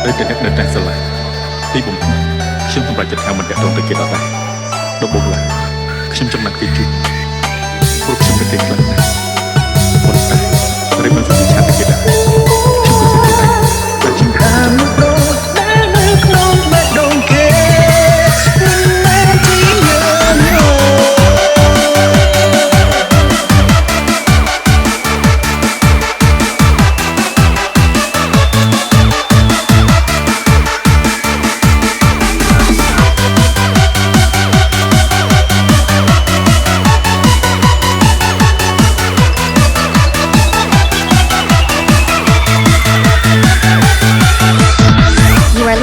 ឬតែអ្នកនៅតែស្រឡាញ់ទីបំផុតខ្ញុំសម្រេចចិត្តថាមិនតាក់ទងទៅគេដល់ដែរដល់បុកឡើយខ្ញុំចំណាក់គេជួយព្រោះខ្ញុំនៅទីខ្លាំងណាស់ប៉ុន្តែរីមិនសម្រេចឆាតទៅគេដែរខ្ញុំក៏សុខចិត្តតែខ្ញុំតាមដូរដែលនៅក្នុងបេះដូងគេមិនមែនជាយើង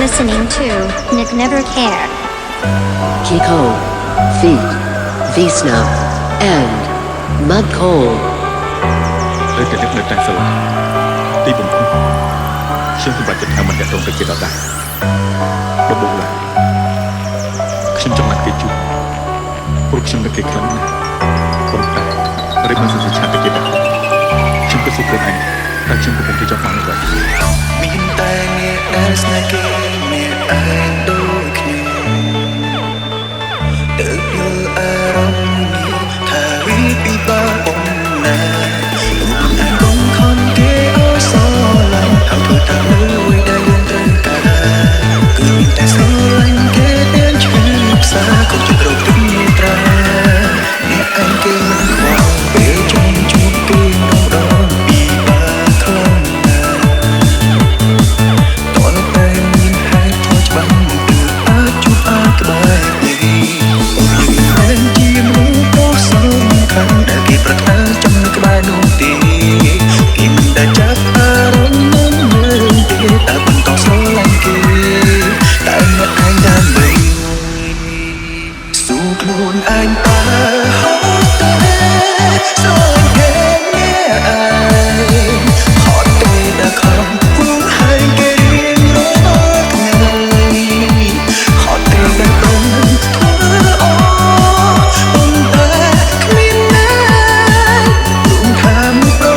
Listening to Nick Never Care. Kiko, Feet, Visna, and Mud Cold. ឬតែអ្នកនៅតែស្រឡាញ់ទីបំផុតខ្ញុំសម្រេចចិត្តថាមិនតាក់ទងទៅគេដល់ដែរដល់បុកឡើយខ្ញុំចំណាក់គេជួយព្រោះខ្ញុំនៅគេខ្លាំងណាស់ប៉ុន្តែរីមិនសម្រេចឆាតទៅគេដែរខ្ញុំក៏សុខខ្លួនឯងតែខ្ញុំកំពុងតែចង់បាននេះដែរមានតែអ្នកដែលស្នេហ៍គេមានឯងដូចគ្នាទើបយល់អារម្មណ៍នេះថាវាពិបាកបំណាតែកុំខំគេអោយស្រឡាញ់ហើយធ្វើតាមអ្វីដែលយើងត្រូវការគឺមានតែស្រឡាញ់គេទាំងឈឺផ្សាកុំចិត្តរកទឹកមេត្រាអ្នកឯងគេមិនខ្វល់ពេលចង់ជួបគេម្ដងពិបាកខ្លាំងណាស់តើតែមានហេតុផលច្បាស់គឺអាចជួបអាចក្បែរនេះយើងមិនជាមនុស្សប្រុសសំខាន់ដែលគេប្រាថ្នាចង់នៅក្បែរនោះទេគេមិនដែលចាប់អារម្មណ៍នឹងទេតែបន្តស្រឡាញ់គេតែអ្នកឯងដើម្បីสู้ខ្លួនឯងតើហត់តែស្រឡាញ់គេអ្នកឯងហត់ទេតែខំហួងហែងគេរៀងរាល់ថ្ងៃហត់ទេតែព្រមធ្វើអប៉ុន្តែគ្មានណារួមថាមិនប្រ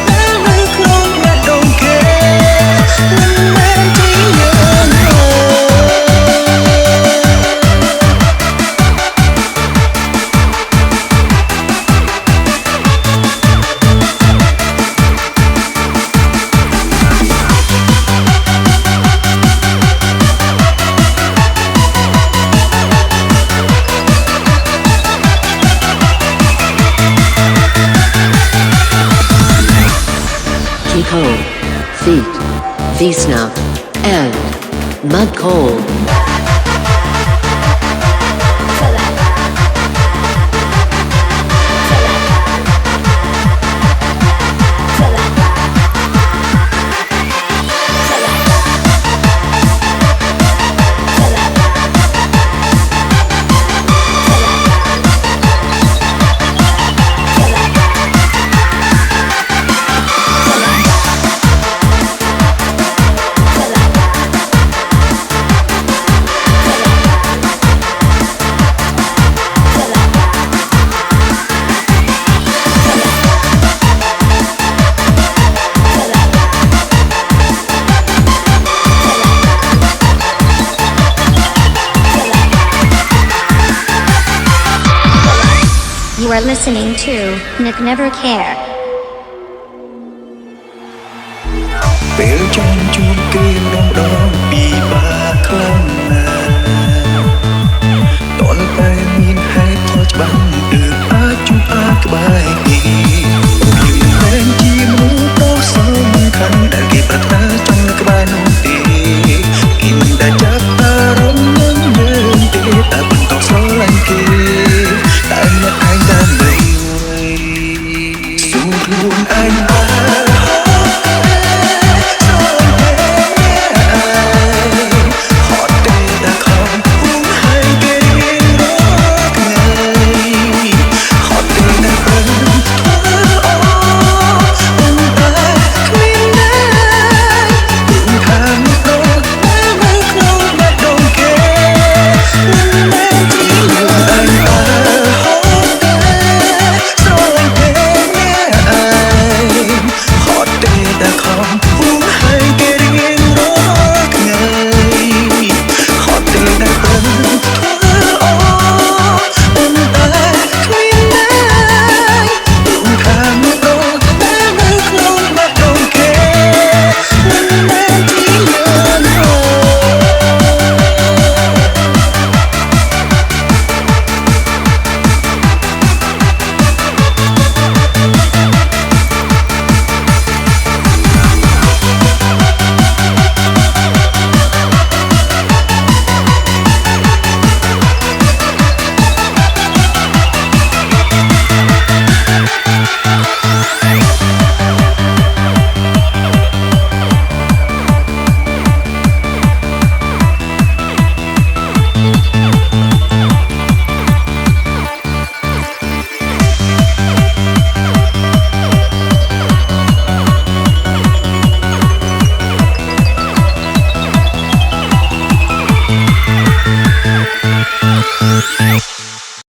ដែលនៅក្នុងបេះដូងគេមិនមែនជាយើងKiko, Feet, Visna, and Mud Cold. You are listening to Nick Never Care. ពេលចង់ជួបគេម្ដង